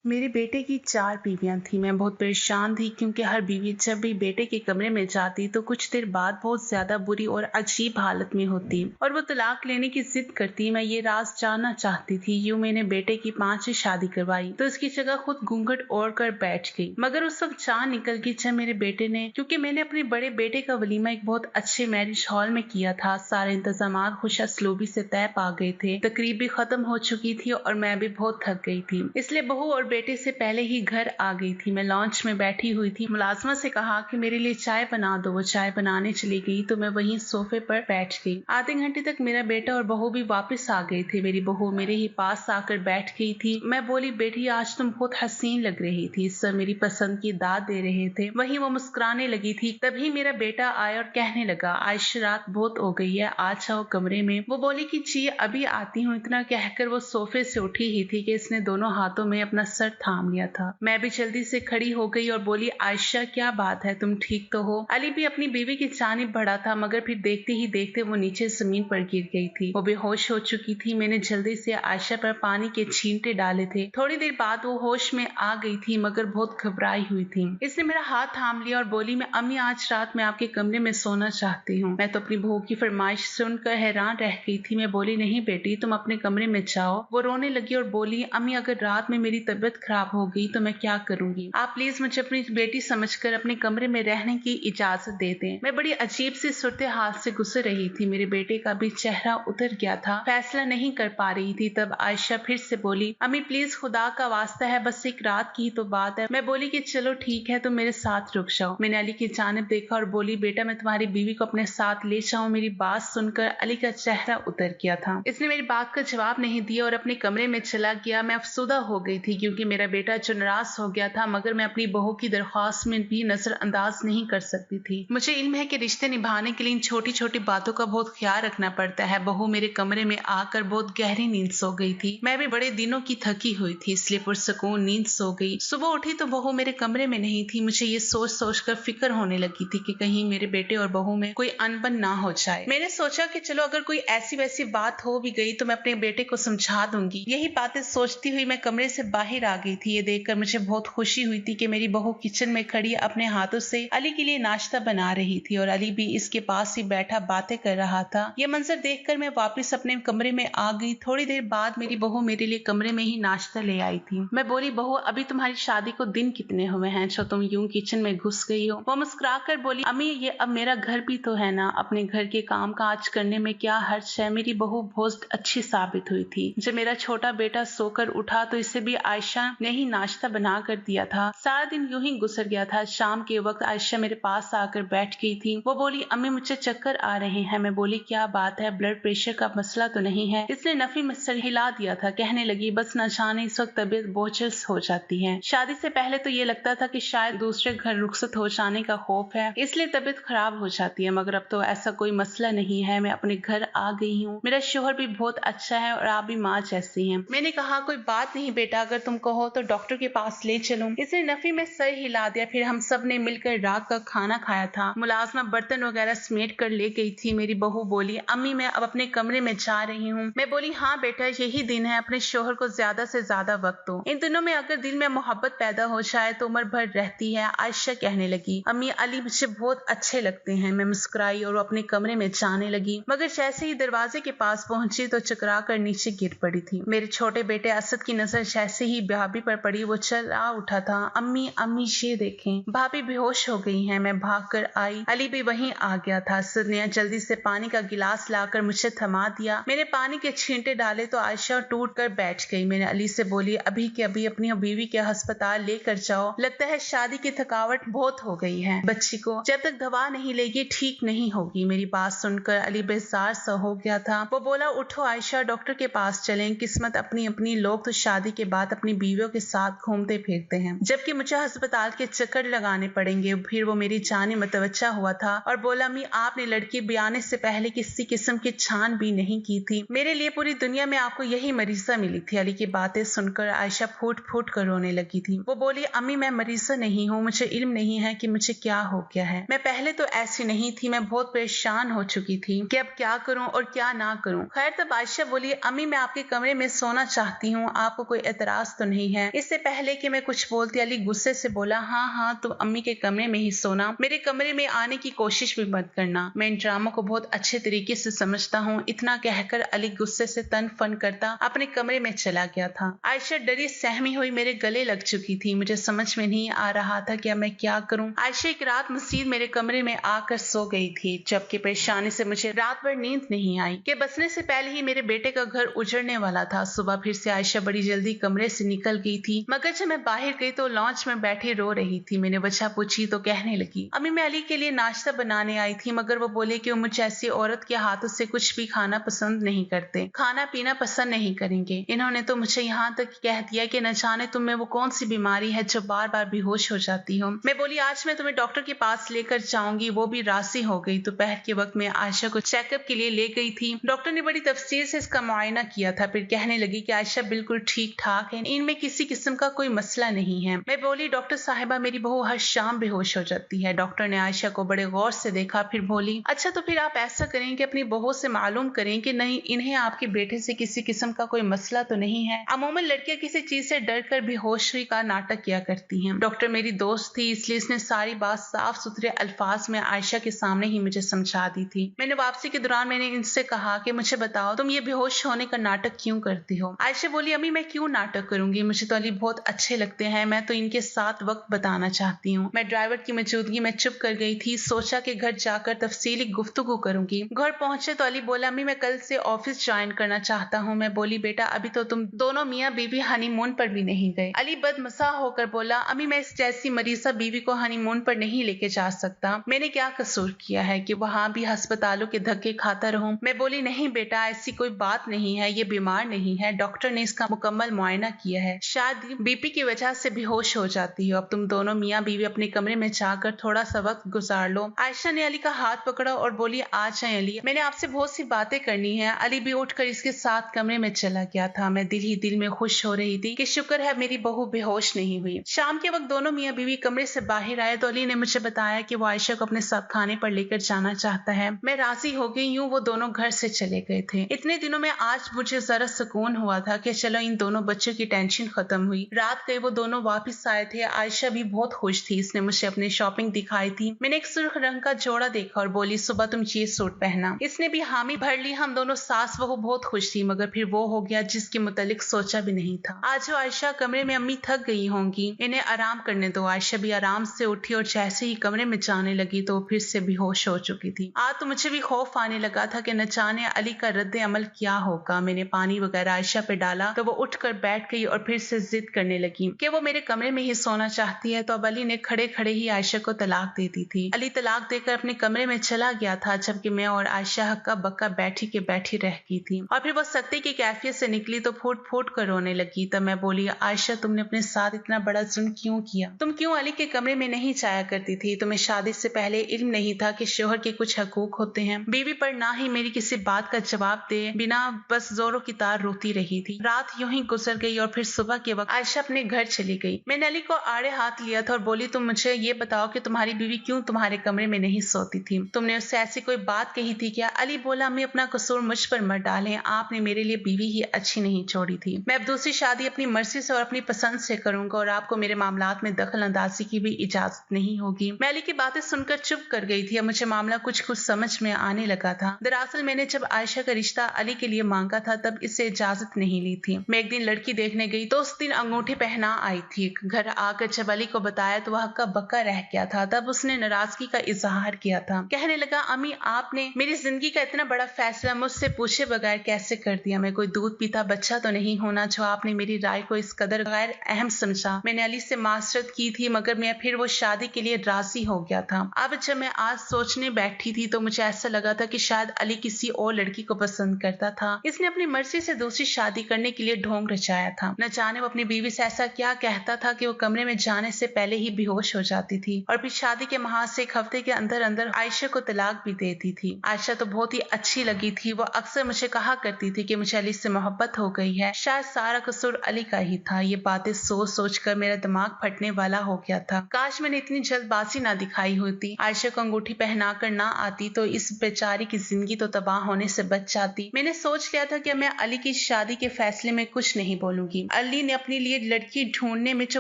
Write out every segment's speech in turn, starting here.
मेरे बेटे की 4 बीवियाँ थीं। मैं बहुत परेशान थी क्योंकि हर बीवी जब भी बेटे के कमरे में जाती तो कुछ देर बाद बहुत ज़्यादा बुरी और अजीब हालत में होती और वो तलाक लेने की ज़िद करती। मैं ये राज जानना चाहती थी। यूँ मैंने बेटे की 5वीं शादी करवाई तो इसकी जगह खुद घूंघट ओढ़ कर बैठ गई। मगर उस वक्त जान निकल गई जब मेरे बेटे ने, क्योंकि मैंने अपने बड़े बेटे का वलीमा एक बहुत अच्छे मैरिज हॉल में किया था। सारे इंतजाम खुश असलूबी से तय पा गए थे। तकरीब भी खत्म हो चुकी थी और मैं भी बहुत थक गई थी, इसलिए बहू और बेटे से पहले ही घर आ गई थी। मैं लॉन्च में बैठी हुई थी। मुलाजमा से कहा कि मेरे लिए चाय बना दो। वो चाय बनाने चली गई तो मैं वहीं सोफे पर बैठ गई। आधे घंटे तक मेरा बेटा और बहू भी वापस आ गए थे। मेरी बहू मेरे ही पास आकर बैठ गई थी। मैं बोली, बेटी आज तुम बहुत हसीन लग रही थी। सब मेरी पसंद की दाद दे रहे थे। वहीं वो मुस्कुराने लगी थी। तभी मेरा बेटा आया और कहने लगा, आयशा रात बहुत हो गई है, आ जाओ कमरे में। वो बोली कि जी अभी आती हूँ। इतना कहकर वो सोफे से उठी ही थी कि इसने दोनों हाथों में अपना सर थाम लिया था। मैं भी जल्दी से खड़ी हो गई और बोली, आयशा क्या बात है, तुम ठीक तो हो? अली भी अपनी बीवी की जानिब बढ़ा था, मगर फिर देखते ही देखते वो नीचे जमीन पर गिर गई थी। वो बेहोश हो चुकी थी। मैंने जल्दी से आयशा पर पानी के छींटे डाले थे। थोड़ी देर बाद वो होश में आ गई थी, मगर बहुत घबराई हुई थी। इसने मेरा हाथ थाम लिया और बोली, मैं अम्मी आज रात में आपके कमरे में सोना चाहती हूँ। मैं तो अपनी बहू की फरमाइश सुनकर हैरान रह गई थी। मैं बोली, नहीं बेटी, तुम अपने कमरे में जाओ। वो रोने लगी और बोली, अम्मी अगर रात में मेरी तबीयत खराब हो गई तो मैं क्या करूंगी? आप प्लीज मुझे अपनी बेटी समझकर अपने कमरे में रहने की इजाजत दे दें। मैं बड़ी अजीब सी सूरत हाल से गुजर रही थी। मेरे बेटे का भी चेहरा उतर गया था। फैसला नहीं कर पा रही थी। तब आयशा फिर से बोली, अम्मी प्लीज खुदा का वास्ता है, बस एक रात की ही तो बात है। मैं बोली कि चलो ठीक है, तुम मेरे साथ रुक जाओ। मैंने अली की जानिब देखा और बोली, बेटा मैं तुम्हारी बीवी को अपने साथ ले जाऊं? मेरी बात सुनकर अली का चेहरा उतर गया था। इसने मेरी बात का जवाब नहीं दिया और अपने कमरे में चला गया। मैं अफसुदा हो गई थी क्योंकि मेरा बेटा जो नाराज हो गया था, मगर मैं अपनी बहू की दरख्वास्त में भी नजरअंदाज नहीं कर सकती थी। मुझे इल्म है कि रिश्ते निभाने के लिए इन छोटी छोटी बातों का बहुत ख्याल रखना पड़ता है। बहू मेरे कमरे में आकर बहुत गहरी नींद सो गई थी। मैं भी बड़े दिनों की थकी हुई थी, इसलिए पुरसकून नींद सो गई। सुबह उठी तो बहू मेरे कमरे में नहीं थी। मुझे ये सोच सोच कर फिक्र होने लगी थी कि कहीं मेरे बेटे और बहू में कोई अनबन ना हो जाए। मैंने सोचा कि चलो अगर कोई ऐसी वैसी बात हो भी गई तो मैं अपने बेटे को समझा दूंगी। यही बातें सोचती हुई मैं कमरे से बाहर आ गई थी। ये देखकर मुझे बहुत खुशी हुई थी कि मेरी बहू किचन में खड़ी अपने हाथों से अली के लिए नाश्ता बना रही थी और अली भी इसके पास ही बैठा बातें कर रहा था। ये मंजर देखकर मैं वापस अपने कमरे में आ गई। थोड़ी देर बाद मेरी बहू मेरे लिए कमरे में ही नाश्ता ले आई थी। मैं बोली, बहू अभी तुम्हारी शादी को दिन कितने हुए हैं जो तुम यूं किचन में घुस गई हो? वो मुस्कुरा कर बोली, अम्मी ये अब मेरा घर भी तो है ना, अपने घर के काम काज करने में क्या हर्ज है? मेरी बहू बहुत अच्छी साबित हुई थी। जब मेरा छोटा बेटा सोकर उठा तो इसे भी आयशा ने ही नाश्ता बना कर दिया था। सारा दिन यूं ही गुजर गया था। शाम के वक्त आयशा मेरे पास आकर बैठ गई थी। वो बोली, अम्मी मुझे चक्कर आ रहे हैं। मैं बोली, क्या बात है, ब्लड प्रेशर का मसला तो नहीं है? इसने नफी में सर हिला दिया था। कहने लगी, बस न जाने इस वक्त तबीयत बोझिल हो जाती है। शादी से पहले तो ये लगता था कि शायद दूसरे घर रुखसत हो जाने का खौफ है, इसलिए तबीयत खराब हो जाती है, मगर अब तो ऐसा कोई मसला नहीं है। मैं अपने घर आ गई हूँ। मेरा शोहर भी बहुत अच्छा है और आप भी माँ जैसी हैं। मैंने कहा, कोई बात नहीं बेटा, अगर तुम कहो तो डॉक्टर के पास ले चलूं। इसने नफी में सर हिला दिया। फिर हम सब ने मिलकर रात का खाना खाया था। मुलाजमा बर्तन वगैरह समेट कर ले गई थी। मेरी बहू बोली, अम्मी मैं अब अपने कमरे में जा रही हूँ। मैं बोली, हाँ बेटा यही दिन है, अपने शोहर को ज्यादा से ज्यादा वक्त दो। इन दिनों में अगर दिल में मोहब्बत पैदा हो जाए तो उम्र भर रहती है। आयशा कहने लगी, अम्मी अली मुझे बहुत अच्छे लगते हैं। मैं मुस्कुराई और अपने कमरे में जाने लगी, मगर जैसे ही दरवाजे के पास पहुंची तो चकरा कर नीचे गिर पड़ी थी। मेरे छोटे बेटे असद की नजर जैसे ही भाभी पर पड़ी वो चला उठा था। अम्मी अम्मी ये देखें, भाभी बेहोश हो गई हैं। मैं भाग कर आई। अली भी वहीं आ गया था। असद ने जल्दी से पानी का गिलास लाकर मुझे थमा दिया। मैंने पानी के छींटे डाले तो आयशा टूट कर बैठ गई। मैंने अली से बोली, अभी के अभी अपनी बीवी के अस्पताल लेकर जाओ, लगता है शादी की थकावट बहुत हो गई है। बच्ची को जब तक दवा नहीं लेगी ठीक नहीं होगी। मेरी बात सुनकर अली बेजार सा हो गया था। वो बोला, उठो आयशा, डॉक्टर के पास चलें। किस्मत अपनी अपनी, लोग तो शादी के बाद अपनी बीवियों के साथ घूमते फिरते हैं, जबकि मुझे अस्पताल के चक्कर लगाने पड़ेंगे। फिर वो मेरी जाने मतवज्जा हुआ था और बोला, मी आपने लड़की ब्याने से पहले किसी किस्म की छान भी नहीं की थी। मेरे लिए पूरी दुनिया में आपको यही मरीजा मिली थी। अली की बातें सुनकर आयशा फूट फूट कर रोने लगी थी। वो बोली, अम्मी मैं मरीजा नहीं हूँ, मुझे इल्म नहीं है कि मुझे क्या हो गया है। मैं पहले तो ऐसी नहीं थी। मैं बहुत परेशान हो चुकी थी कि अब क्या करूं और क्या ना करूं। खैर तब आयशा बोली, अम्मी मैं आपके कमरे में सोना चाहती हूँ, आपको कोई एतराज तो नहीं है। इससे पहले कि मैं कुछ बोलती अली गुस्से से बोला, हाँ हाँ तुम अम्मी के कमरे में ही सोना, मेरे कमरे में आने की कोशिश भी मत करना, मैं इन ड्रामों को बहुत अच्छे तरीके से समझता हूँ। इतना कहकर अली गुस्से से तन फन करता अपने कमरे में चला गया था। आयशा डरी सहमी हुई मेरे गले लग चुकी थी। मुझे समझ में नहीं आ रहा था कि मैं क्या करूं। आयशा एक रात मसीद मेरे कमरे में आकर सो गई थी, जबकि परेशानी से मुझे रात भर नींद नहीं आई कि बसने से पहले ही मेरे बेटे का घर उजड़ने वाला था। सुबह फिर से आयशा बड़ी जल्दी कमरे से निकल गई थी, मगर जब मैं बाहर गई तो लॉन्च में बैठी रो रही थी। मैंने वजह पूछी तो कहने लगी, अम्मी मैं अली के लिए नाश्ता बनाने आई थी, मगर वो बोले कि वो मुझे ऐसी औरत के हाथों से कुछ भी खाना पसंद नहीं करते, खाना पीना पसंद नहीं करेंगे। इन्होंने तो मुझे यहाँ तक कह दिया कि न जाने तुम में वो कौन सी बीमारी है जो बार बार बेहोश हो जाती हो। मैं बोली आज मैं तुम्हें डॉक्टर के पास लेकर जाऊंगी। वो भी राजी हो गई। दोपहर के वक्त में आयशा को चेकअप के लिए ले गई थी। डॉक्टर ने बड़ी तफसील से इसका मुआयना किया था, फिर कहने लगी कि आयशा बिल्कुल ठीक ठाक है, इनमें किसी किस्म का कोई मसला नहीं है। मैं बोली डॉक्टर साहिबा मेरी बहू हर शाम बेहोश हो जाती है। डॉक्टर ने आयशा को बड़े गौर से देखा, फिर बोली अच्छा तो फिर आप ऐसा करें कि अपनी बहू से मालूम करें कि नहीं इन्हें आपके बेटे से किसी किस्म का कोई मसला तो नहीं है। अमूमन लड़कियां किसी चीज से डर कर बेहोशी का नाटक किया करती हैं। डॉक्टर मेरी दोस्त थी, इसलिए इसने सारी बात साफ सुथरे अल्फाज में आयशा के सामने ही मुझे समझा दी थी। मैंने वापसी के दौरान मैंने इनसे कहा कि मुझे बताओ तुम ये बेहोश होने का नाटक क्यों करती हो। आयशा बोली अम्मी मैं क्यों नाटक करूंगी, मुझे तो अली बहुत अच्छे लगते हैं, मैं तो इनके साथ वक्त बताना चाहती हूँ। मैं ड्राइवर की मौजूदगी में चुप कर गई थी, सोचा कि घर जाकर तफसीली गुफ्तगू करूंगी। घर पहुंचे तो अली बोला अम्मी मैं कल से ऑफिस ज्वाइन करना चाहता हूँ। मैं बोली बेटा अभी तो तुम दोनों मियाँ बीवी हनीमून पर भी नहीं गए। अली बदमज़ाह होकर बोला अम्मी मैं इस जैसी मरीजा बीवी को हनीमून पर नहीं लेके जा सकता, मैंने क्या कसूर किया है कि वहां भी अस्पतालों के धक्के खाता रहूं। मैं बोली नहीं बेटा ऐसी कोई बात नहीं है, ये बीमार नहीं है, डॉक्टर ने इसका मुकम्मल मुआयना किया है, शायद बीपी की वजह से बेहोश हो जाती हो। अब तुम दोनों मियाँ बीवी अपने कमरे में जाकर थोड़ा सा वक्त गुजार लो। आयशा ने अली का हाथ पकड़ा और बोली आ जाए अली, मैंने आपसे बहुत सी बातें करनी है। अली भी उठकर इसके साथ कमरे में चला गया था। मैं दिल ही दिल में खुश हो रही थी कि शुक्र है मेरी बहू बेहोश नहीं हुई। शाम के वक्त दोनों मियाँ बीवी कमरे से बाहर आए तो अली ने मुझे बताया कि वो आयशा को अपने साथ खाने पर लेकर जाना चाहता है। मैं राजी हो गई। यूं वो दोनों घर से चले गए थे। इतने दिनों में आज मुझे जरा सुकून हुआ था कि चलो इन दोनों बच्चों की टेंशन खत्म हुई। रात गए वो दोनों वापस आए थे। आयशा भी बहुत खुश थी, इसने मुझे अपनी शॉपिंग दिखाई थी। मैंने एक सुर्ख रंग का जोड़ा देखा और बोली सुबह तुम ये सूट पहना। इसने भी हामी भर ली। हम दोनों सास बहू बहुत खुश थी, मगर फिर वो हो गया जिसके मुतालिक सोचा भी नहीं था। आज आयशा कमरे में अम्मी थक गई होंगी, इन्हें आराम करने दो। आयशा भी आराम से उठी और जैसे ही कमरे में जाने लगी तो फिर से बेहोश हो चुकी थी। आज तो मुझे भी खौफ आने लगा था कि न जाने अली का रद्द अमल क्या होगा। मैंने पानी वगैरह आयशा पे डाला तो वो उठकर बैठ गई और फिर से जिद करने लगी कि वो मेरे कमरे में ही सोना चाहती है। तो अब अली ने खड़े खड़े ही आयशा को तलाक दे दी थी। अली तलाक देकर अपने कमरे में चला गया था, जबकि मैं और आयशा हक्का बक्का बैठी के बैठी रह गई थी। और फिर वो सख्ती की कैफियत से निकली तो फूट फूट कर रोने लगी। तब मैं बोली आयशा तुमने अपने साथ इतना बड़ा जुल्म क्यों किया? तुम क्यों अली के कमरे में नहीं जाया करती थी? तुम्हें शादी से पहले इल्म नहीं था कि शोहर के कुछ हकूक होते हैं? बीवी पर ना ही मेरी किसी बात का जवाब दे बिना बस जोरों की तार रोती रही थी। रात यूं ही गुजर गई और फिर सुबह के वक्त आयशा अपने घर चली गई। मैंने अली को आड़े हाथ लिया था और बोली तुम मुझे ये बताओ कि तुम्हारी बीवी क्यों तुम्हारे कमरे में नहीं सोती थी? तुमने उससे ऐसी कोई बात कही थी क्या? अली बोला मैं अपना कसूर मुझ पर मत डालें, आपने मेरे लिए बीवी ही अच्छी नहीं छोड़ी थी। मैं अब दूसरी शादी अपनी मर्जी से और अपनी पसंद से करूंगा और आपको मेरे मामलात में दखल अंदाजी की भी इजाजत नहीं होगी। मैं अली की बातें सुनकर चुप कर गई थी। अब मुझे मामला कुछ कुछ समझ में आने लगा था। दरअसल मैंने जब आयशा का रिश्ता अली के लिए मांगा था तब इससे इजाजत नहीं ली थी। मैं एक दिन लड़की देखने गई तो उस दिन अंगूठी पहना आई थी। घर आकर जब अली को बताया तो वह हक्का बक्का रह गया था। तब उसने नाराजगी का इजहार किया था। कहने लगा अम्मी आपने मेरी जिंदगी का इतना बड़ा फैसला मुझसे पूछे बगैर कैसे कर दिया? मैं कोई दूध पीता बच्चा तो नहीं होना जो आपने मेरी राय को इस कदर गैर अहम समझा। मैंने अली से मासरत की थी, मगर मैं फिर वो शादी के लिए राजी हो गया था। अब जब मैं आज सोचने बैठी थी तो मुझे ऐसा लगा था कि शायद अली किसी और लड़की को पसंद करता था। इसने अपनी मर्जी से दूसरी शादी करने के लिए ढोंग रचाया था। न जाने वो अपनी बीवी से ऐसा क्या कहता था कि वो कमरे में जाने से पहले ही बेहोश हो जाती थी और फिर शादी के महाज से एक हफ्ते के अंदर अंदर आयशा को तलाक भी देती थी। आयशा तो बहुत ही अच्छी लगी थी। वो अक्सर मुझे कहा करती थी कि मुझे अली से मोहब्बत हो गई है, शायद सारा कसूर अली का ही था। ये बातें सोच सोच कर मेरा दिमाग फटने वाला हो गया था। काश मैंने इतनी जल्दबाजी ना दिखाई होती। आयशा को अंगूठी पहना कर ना आती तो इस बेचारी की जिंदगी तो तबाह होने से बच जाती। मैंने सोच लिया था कि मैं अली की शादी के फैसले में कुछ नहीं बोलूंगी। अली ने अपने लिए लड़की ढूंढने में जो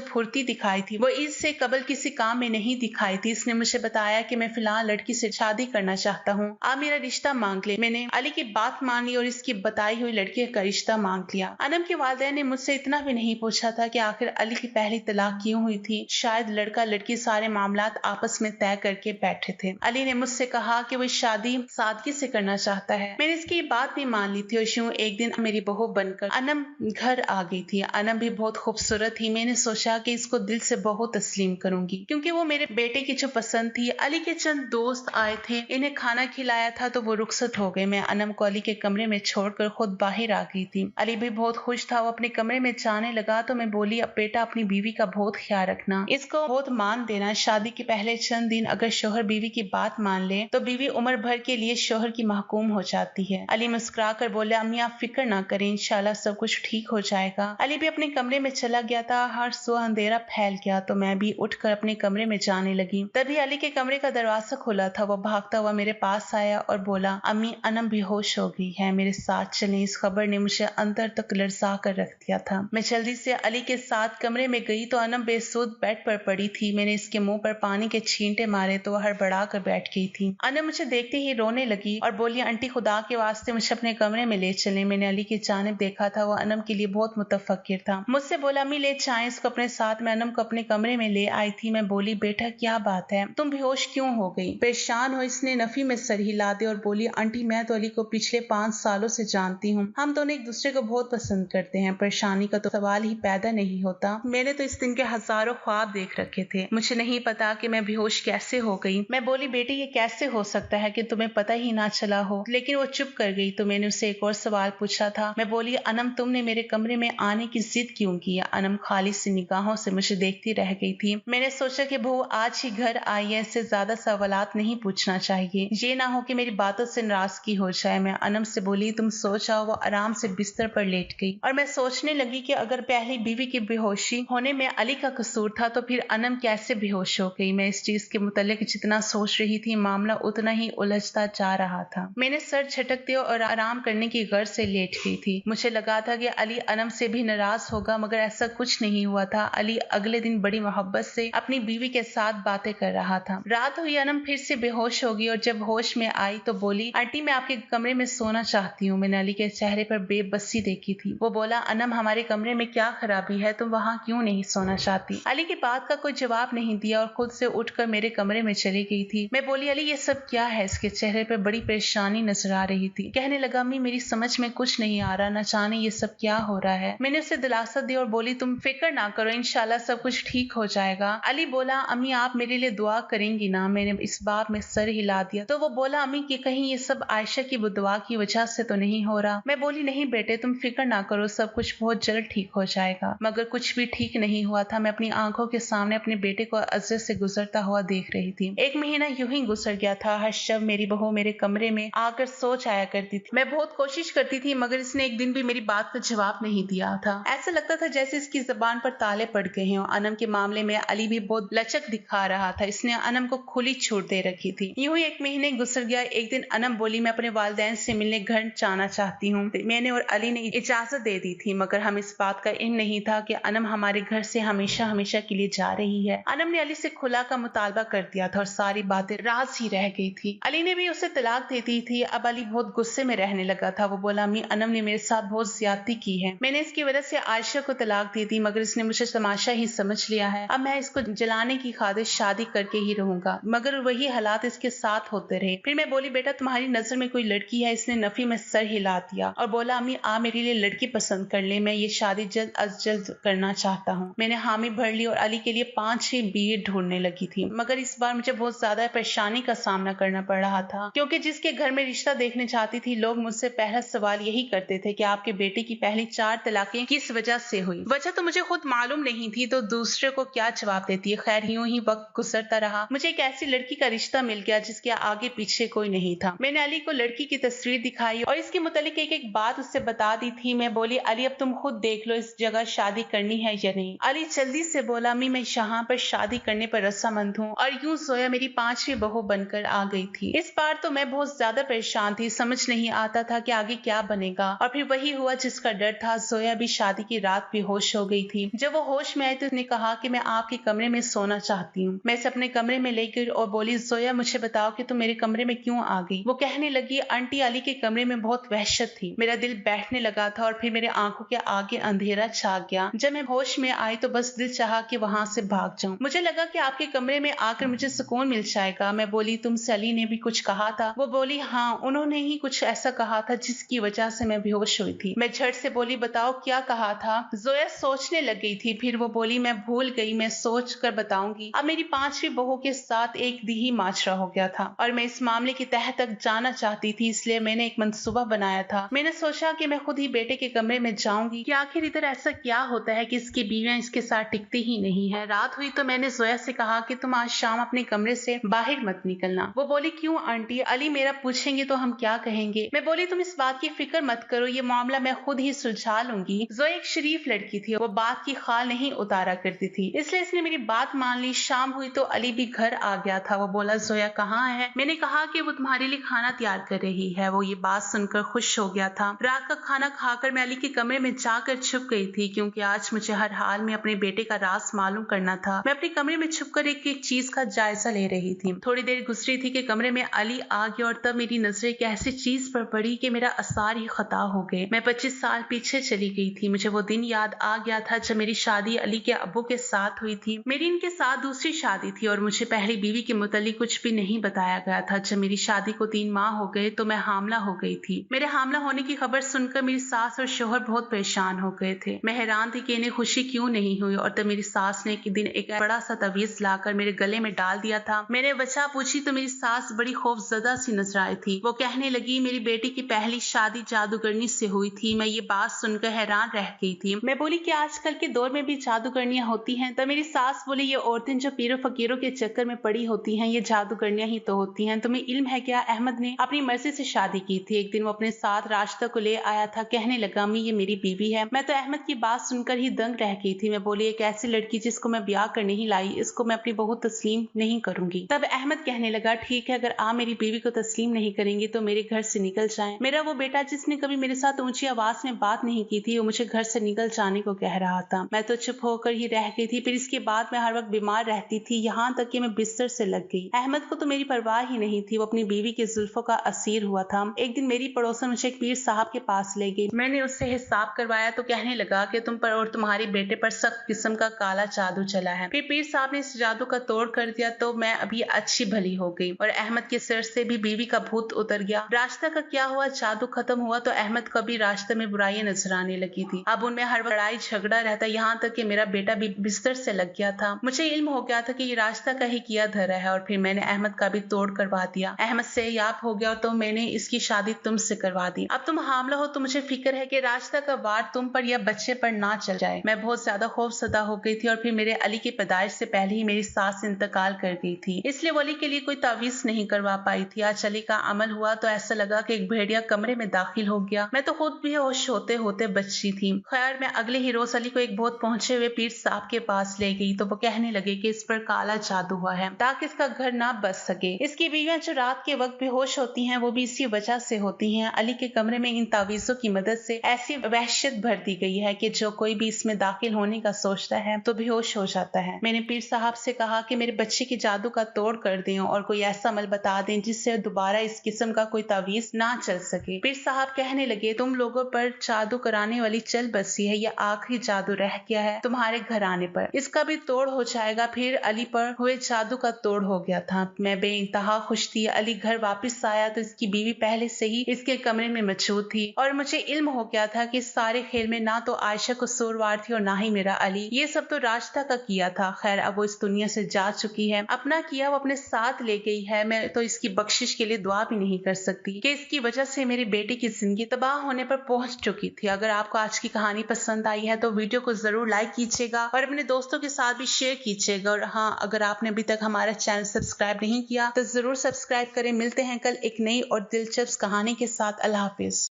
फुर्ती दिखाई थी वो इससे कबल किसी काम में नहीं दिखाई थी। इसने मुझे बताया कि मैं फिलहाल लड़की से शादी करना चाहता हूँ, आप मेरा रिश्ता मांग ले। मैंने अली की बात मान ली और इसकी बताई हुई लड़की का रिश्ता मांग लिया। अनम के वालिदैन ने मुझसे इतना भी नहीं पूछा था कि आखिर अली की पहली तलाक क्यों हुई थी। शायद लड़का लड़की सारे मामलात आपस में तय करके बैठे थे। अली ने मुझसे कहा कि वो शादी सादगी से करना चाहता है। मैंने इसकी बात भी मान ली थी और यूं एक दिन मेरी बहू बनकर अनम घर आ गई थी। अनम भी बहुत खूबसूरत थी। मैंने सोचा कि इसको दिल से बहुत तस्लीम करूंगी क्योंकि वो मेरे बेटे की जो पसंद थी। अली के चंद दोस्त आए थे, इन्हें खाना खिलाया था तो वो रुखसत हो गए। मैं अनम को अली के कमरे में छोड़कर खुद बाहर आ गई थी। अली भी बहुत खुश था। वो अपने कमरे में जाने लगा तो मैं बोली, अब बेटा अपनी बीवी का बहुत ख्याल रखना, इसको बहुत मान देना। शादी के पहले चंद दिन अगर शोहर बीवी की बात मान ले तो बीवी उम्र भर के लिए शोहर की महकूम हो जाती है। अली मुस्कुरा कर बोले, अम्मी आप फिक्र ना करें, इंशाल्लाह सब कुछ ठीक हो जाएगा। अली भी अपने कमरे में चला गया था। हर सो अंधेरा फैल गया तो मैं भी उठकर अपने कमरे में जाने लगी। तभी अली के कमरे का दरवाजा खुला था। वो भागता हुआ मेरे पास आया और बोला, अम्मी अनम बेहोश हो गई है, मेरे साथ चलें। इस खबर ने मुझे अंदर तक लरसा कर रख दिया था। मैं जल्दी से अली के साथ कमरे में गई तो अनम बेसुध बेड पर पड़ी थी। मैंने इसके मुंह पर पानी के छींटे मारे तो वह हड़बड़ा कर बैठ गई थी। अनम मुझे देखते ही रोने लगी और बोली, आंटी खुदा के वास्ते मुझे अपने कमरे में ले चले। मैंने अली की जानिब देखा था, वो अनम के लिए बहुत मुतफक्किर था। मुझसे बोला, अम्मी ले जाएं इसको अपने साथ। मैं अनम को अपने कमरे में ले आई थी। मैं बोली, बेटा क्या बात है, तुम बेहोश क्यों हो गई? परेशान हो इसने नफी में सर हिला दे और बोली, आंटी मैं तो अली को पिछले 5 सालों से जानती हूँ, हम दोनों एक दूसरे को बहुत पसंद करते हैं, परेशानी का तो सवाल ही पैदा नहीं होता। मैंने तो इस दिन के हजारों ख्वाब देख रखे थे, मुझे नहीं पता कि मैं बेहोश कैसे हो गई। मैं बोली, बेटे ये कैसे हो सकता है कि तुम्हें पता ही ना चला हो? लेकिन वो चुप कर गई तो मैंने उससे एक और सवाल पूछा था। मैं बोली, अनम तुमने मेरे कमरे में आने की जिद क्यों की? अनम खाली सी निगाहों से मुझे देखती रह गई थी। मैंने सोचा कि बहू आज ही घर आई है, इससे ज्यादा सवालात नहीं पूछना चाहिए, ये ना हो कि मेरी बातों से नाराजगी हो जाए। मैं अनम से बोली, तुम सो जाओ। वो आराम से बिस्तर पर लेट गई और मैं सोचने लगी कि अगर पहली बीवी की बेहोशी होने में अली का कसूर था तो फिर अनम कैसे बेहोश हो गई। मैं इस चीज के मुतालिक जितना सोच रही थी मामला उतना ही उलझता जा रहा था। मैंने सर झटकते और आराम करने की गर्ज से लेट गई थी। मुझे लगा था कि अली अनम से भी नाराज होगा, मगर ऐसा कुछ नहीं हुआ था। अली अगले दिन बड़ी मोहब्बत से अपनी बीवी के साथ बातें कर रहा था। रात हुई, अनम फिर से बेहोश होगी और जब होश में आई तो बोली, आंटी मैं आपके कमरे में सोना चाहती हूँ। मैंने अली के चेहरे पर बेबसी देखी थी। वो बोला, अनम हमारे कमरे में क्या खराबी है, तुम वहाँ क्यों नहीं सोना चाहती? अली की बात का कोई जवाब नहीं दिया और खुद से उठकर मेरे कमरे में चली गई थी। मैं बोली, अली ये सब क्या है? इसके चेहरे पर बड़ी परेशानी नजर आ रही थी। कहने लगा, अम्मी मेरी समझ में कुछ नहीं आ रहा, न जाने ये सब क्या हो रहा है। मैंने उसे दिलासा दी और बोली, तुम फिक्र ना करो, इंशाल्लाह सब कुछ ठीक हो जाएगा। अली बोला, अम्मी आप मेरे लिए दुआ करेंगी ना? मैंने इस बात में सर हिला दिया तो वो बोला, अम्मी कि कहीं ये सब आयशा की दुआ की वजह से तो नहीं हो रहा? मैं बोली, नहीं बेटे तुम फिक्र ना करो, सब कुछ बहुत जल्द ठीक हो जाएगा। मगर कुछ भी ठीक नहीं हुआ था। मैं अपनी आंखों के सामने अपने बेटे को अजर से गुजरता हुआ देख रही थी। 1 महीना यूं ही गुजर गया था। हर शब मेरी बहू मेरे कमरे में आकर सोच आया करती थी। मैं बहुत कोशिश करती थी मगर इसने एक दिन भी मेरी बात का जवाब नहीं दिया था। ऐसा लगता था जैसे इसकी जबान पर ताले पड़ गए हैं। अनम के मामले में अली भी बहुत लचक दिखा रहा था। इसने अनम को खुली छूट दे रखी थी। यूं ही 1 महीने गुजर गया। एक दिन अनम बोली, मैं अपने वालिदैन से मिलने घर जाना चाहती हूँ। मैंने और अली ने इजाजत दे दी थी मगर हम इस बात का इल्म नहीं था कि अनम हमारे घर से हमेशा हमेशा के लिए जा रही है। अनम ने अली से खुला का मुतालबा कर दिया था और सारी बातें राज ही रह गई थी। अली ने भी उसे तलाक दे दी थी। अब अली बहुत गुस्से में रहने लगा था। वो बोला, अम्मी अनम ने मेरे साथ बहुत ज्यादती की है, मैंने इसकी वजह से आयशा को तलाक दे दी मगर इसने मुझे तमाशा ही समझ लिया है। अब मैं इसको जलाने की खातिर शादी करके ही रहूंगा। मगर वही हालात इसके साथ होते रहे। फिर मैं बोली, बेटा तुम्हारी नजर में कोई लड़की है? इसने नफी में सर हिला दिया और बोला, अम्मी आप मेरे लिए लड़की पसंद कर ले, मैं ये शादी जल्द अज जल्द करना चाहता हूँ। मैंने हामी भर ली और अली के लिए 5-6 बीए ढूंढने लगी थी मगर इस बार मुझे बहुत ज्यादा परेशानी का सामना करना पड़ रहा था क्योंकि जिसके घर में रिश्ता देखने चाहती थी लोग मुझसे पहला सवाल यही करते थे कि आपके बेटे की पहली 4 तलाकें किस वजह से हुई। वजह तो मुझे खुद मालूम नहीं थी तो दूसरे को क्या जवाब देती है। खैर यूं ही वक्त गुजरता रहा। मुझे एक ऐसी लड़की का रिश्ता मिल गया जिसके आगे पीछे कोई नहीं था। मैंने अली को लड़की की तस्वीर दिखाई और इसके मुतालिक एक एक बात उससे बता दी थी। मैं बोली, अली अब तुम खुद देख लो इस जगह शादी करनी है या नहीं। अली जल्दी से बोला, अम्मी मैं यहाँ पर शादी करने पर रजामंद हूँ। और यूं सोया मेरी 5वीं बहू बनकर आ गई थी। इस बार तो मैं बहुत ज्यादा परेशान थी। समझ नहीं आता था कि आगे क्या बनेगा और फिर वही हुआ जिसका डर था। जोया भी शादी शादी की रात बेहोश हो गई थी। जब वो होश में आई तो उसने कहा कि मैं आपके कमरे में सोना चाहती हूँ। मैं इसे अपने कमरे में ले गई और बोली, जोया मुझे बताओ कि तुम मेरे कमरे में क्यों आ गई। वो कहने लगी, आंटी अली के कमरे में बहुत वहशत थी। मेरा दिल बैठने लगा था और फिर मेरे आंखों के आगे अंधेरा छा गया। जब मैं होश में आई तो बस दिल चाहा कि वहां से भाग जाऊं। मुझे लगा कि आपके कमरे में आकर मुझे सुकून मिल जाएगा। मैं बोली, तुमसे अली ने भी कुछ कहा था? वो बोली, हाँ, उन्होंने ही कुछ ऐसा कहा था जिसकी वजह से मैं बेहोश हुई थी। मैं झट से बोली, बताओ क्या कहा था? जोया सोचने लग गई थी। फिर वो बोली, मैं भूल गई, मैं सोच कर बताऊंगी। अब मेरी 5वीं बहू के साथ एक दी माजरा हो गया था और मैं इस मामले की तह तक जाना चाहती थी, इसलिए मैंने एक मंसूबा बनाया था। मैंने सोचा कि मैं खुद ही बेटे के कमरे में जाऊंगी कि आखिर इधर ऐसा क्या होता है कि इसकी बीवियां इसके साथ टिकती ही नहीं है। रात हुई तो मैंने जोया से कहा कि तुम आज शाम अपने कमरे से बाहर मत निकलना। वो बोली, क्यों आंटी? अली मेरा पूछेंगे तो हम क्या कहेंगे? मैं बोली, तुम इस बात की फिक्र मत करो, ये मामला मैं खुद ही सुलझा लूंगी। जोया एक शरीफ लड़की थी, वो बात की खाल नहीं उतारा करती थी, इसलिए इसने मेरी बात मान ली। शाम हुई तो अली भी घर आ गया था। वो बोला, जोया कहाँ है? मैंने कहा कि वो तुम्हारे लिए खाना तैयार कर रही है। वो ये बात सुनकर खुश हो गया था। रात का खाना खाकर मैं अली के कमरे में जाकर छुप गई थी, क्योंकि आज मुझे हर हाल में अपने बेटे का राज मालूम करना था। मैं अपने कमरे में छुपकर एक एक चीज का जायजा ले रही थी। थोड़ी देर गुजरी थी कि कमरे में अली आ गया और तब मेरी नजर एक ऐसी चीज पर पड़ी कि मेरा असार ही खता हो गए। मैं 25 साल पीछे चली गई थी। मुझे वो दिन याद आ गया था जब मेरी शादी अली के अब्बू के साथ हुई थी। मेरी इनके साथ दूसरी शादी थी और मुझे पहली बीवी के मुतालिक कुछ भी नहीं बताया गया था। जब मेरी शादी को 3 माह हो गए तो मैं हामला हो गई थी। मेरे हामला होने की खबर सुनकर मेरी सास और शोहर बहुत परेशान हो गए थे। मैं हैरान थी कि इन्हें खुशी क्यों नहीं हुई और तब मेरी सास ने एक दिन एक बड़ा सा तवीज लाकर मेरे गले में डाल दिया था। मैंने वजह पूछी तो मेरी सास बड़ी खौफजदा सी नजर आई थी। वो कहने लगी, मेरी बेटी की पहली शादी जादूगरनी से हुई थी। मैं ये बात सुनकर हैरान रह गई थी। मैं बोली, कि आजकल के दौर में भी जादूगरनियां होती हैं? तब मेरी सास बोली, ये औरतें जो पीरों फकीरों के चक्कर में पड़ी होती हैं, ये जादूगरनियां ही तो होती हैं। तुम्हें इल्म है क्या? अहमद ने अपनी मर्जी से शादी की थी। एक दिन वो अपने साथ राशिदा को ले आया था। कहने लगा, अम्मी ये मेरी बीवी है। मैं तो अहमद की बात सुनकर ही दंग रह गई थी। मैं बोली, एक ऐसी लड़की जिसको मैं ब्याह कर नहीं लाई, इसको मैं अपनी बहू तस्लीम नहीं करूंगी। तब अहमद कहने लगा, ठीक है, अगर आप मेरी बीवी को तस्लीम नहीं करेंगे तो मेरे घर से निकल जाएं। मेरा वो बेटा जिसने कभी मेरे साथ ऊंची आवाज में बात नहीं की थी, वो मुझे घर से निकल जाने को कह रहा था। मैं तो चुप होकर ही रह गई थी। फिर इसके बाद मैं हर वक्त बीमार रहती थी, यहाँ तक कि मैं बिस्तर से लग गई। अहमद को तो मेरी परवाह ही नहीं थी। वो अपनी बीवी के जुल्फों का असीर हुआ था। एक दिन मेरी पड़ोसन मुझे एक पीर साहब के पास ले गई। मैंने उससे हिसाब करवाया तो कहने लगा कि तुम पर और तुम्हारे बेटे पर सख्त किस्म का काला जादू चला है। फिर पीर साहब ने इस जादू का तोड़ कर दिया तो मैं अभी अच्छी भली हो गई और अहमद के सिर से भी बीवी का भूत उतर गया। राशिदा का क्या हुआ? जादू खत्म हुआ तो अहमद को भी राशिदा में बुराइयां नजर आने लगी थी। अब उनमें हर वक्त लड़ाई झगड़ा रहता, यहाँ तक कि मेरा बेटा भी बिस्तर से लग गया था। मुझे इल्म हो गया था कि ये राशिदा का ही किया धरा है और फिर मैंने अहमद का भी तोड़ करवा दिया। अहमद से याब हो गया तो मैंने इसकी शादी तुमसे करवा दी। अब तुम हामला हो तो मुझे फिक्र है कि राशिदा का वार तुम पर या बच्चे पर ना चल जाए। मैं बहुत ज्यादा खौफजदा हो गई थी और फिर मेरे अली की पैदाइश से पहले ही मेरी सास इंतकाल कर गई थी, इसलिए वली के लिए कोई तावीज नहीं करवा पाई थी। आज अली का अमल हुआ तो ऐसा लगा कि एक भेड़िया कमरे में दाखिल हो गया। मैं तो खुद भी होश होते होते बची थी। खैर मैं अगले ही रोज अली को एक बहुत पहुंचे हुए पीर साहब के पास ले गई तो वो कहने लगे कि इस पर काला जादू हुआ है ताकि इसका घर ना बच सके। इसकी बीवियां जो रात के वक्त बेहोश होती हैं वो भी इसी वजह से होती हैं। अली के कमरे में इन तावीजों की मदद से ऐसी वहशत भर दी गई है कि जो कोई भी इसमें दाखिल होने का सोचता है तो बेहोश हो जाता है। मैंने पीर साहब से कहा कि मेरे बच्चे की जादू का तोड़ कर दें और कोई ऐसा अमल बता दें जिससे दोबारा इस किस्म का कोई तावीज ना चल सके। पीर साहब कहने लगे, तुम लोगों पर जादू कराने वाली चल बसी है, यह आखिरी जादू रह गया है तुम्हारे घर आने पर, इसका भी तोड़ हो जाएगा। फिर अली पर हुए जादू का तोड़ हो गया था। मैं बेइंतहा खुश थी। अली घर वापस आया तो इसकी बीवी पहले से ही इसके कमरे में मौजूद थी और मुझे इल्म हो गया था कि इस सारे खेल में ना तो आयशा कसूरवार थी और ना ही मेरा अली। ये सब तो राशिदा का किया था। खैर अब वो इस दुनिया से जा चुकी है, अपना किया वो अपने साथ ले गई है। मैं तो इसकी बख्शिश के लिए दुआ भी नहीं कर सकती कि इसकी वजह से मेरी बेटी की जिंदगी तबाह होने पर पहुंच चुकी थी। अगर आपको आज की कहानी पसंद आई है तो वीडियो को जरूर लाइक कीजिएगा और अपने दोस्तों के साथ भी शेयर कीजिएगा। और हाँ, अगर आपने अभी तक हमारा चैनल सब्सक्राइब नहीं किया तो जरूर सब्सक्राइब करें। मिलते हैं कल एक नई और दिलचस्प कहानी के साथ। अल्लाह हाफिज।